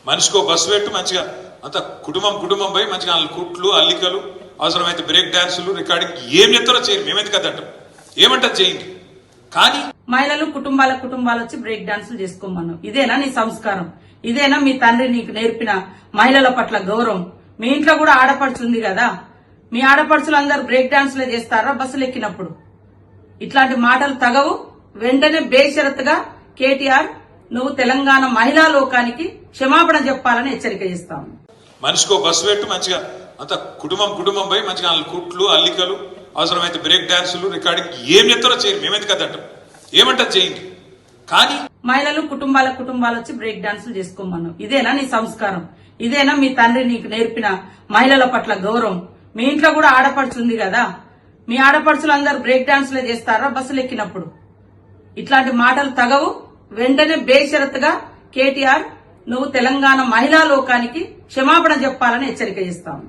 మనిషికో బస్సు పెట్టు మంచిగా అంత కుటుంబం పోయి మంచిగా కుట్లు అల్లికలు అవసరమైతే బ్రేక్ డాన్సులు రికార్డింగ్ ఏం చెప్తారో చేయండి, మేమెందుకు అద్దంటాం, ఏమంటారు చేయండి. కానీ మహిళలు కుటుంబాలు వచ్చి బ్రేక్ డాన్సులు చేసుకోమన్నావు. ఇదేనా నీ సంస్కారం? ఇదేనా మీ తండ్రి నీకు నేర్పిన మహిళల పట్ల గౌరవం? మీ ఇంట్లో కూడా ఆడపడుచుంది కదా, మీ ఆడపడుచులు అందరు బ్రేక్ డాన్సులే చేస్తారా బస్సులు ఎక్కినప్పుడు? ఇట్లాంటి మాటలు తగవు. వెంటనే బేషరతుగా కేటీఆర్ నువ్వు తెలంగాణ మహిళా లోకానికి క్షమాపణ చెప్పాలని హెచ్చరిక చేస్తాము. మనిషికో బస్సు పెట్టు మంచిగా అంత కుటుంబం పోయి మంచిగా కుట్లు అల్లికలు అవసరమైతే బ్రేక్ డాన్సులు రికార్డింగ్ ఏం చెప్తారో చేయండి, మేమెందుకు అద్దంటాం, ఏమంటారు చేయండి. కానీ మహిళలు కుటుంబాలు వచ్చి బ్రేక్ డాన్సులు చేసుకోమన్నావు. ఇదేనా నీ సంస్కారం? ఇదేనా మీ తండ్రి నీకు నేర్పిన మహిళల పట్ల గౌరవం? మీ ఇంట్లో కూడా ఆడపడుచుంది కదా, మీ ఆడపడుచులు అందరు బ్రేక్ డాన్సులే చేస్తారా బస్సులు ఎక్కినప్పుడు? ఇట్లాంటి మాటలు తగవు. వెంటనే బేషరతుగా కేటీఆర్ నువ్వు తెలంగాణ మహిళా లోకానికి క్షమాపణ చెప్పాలని హెచ్చరిక చేస్తాము.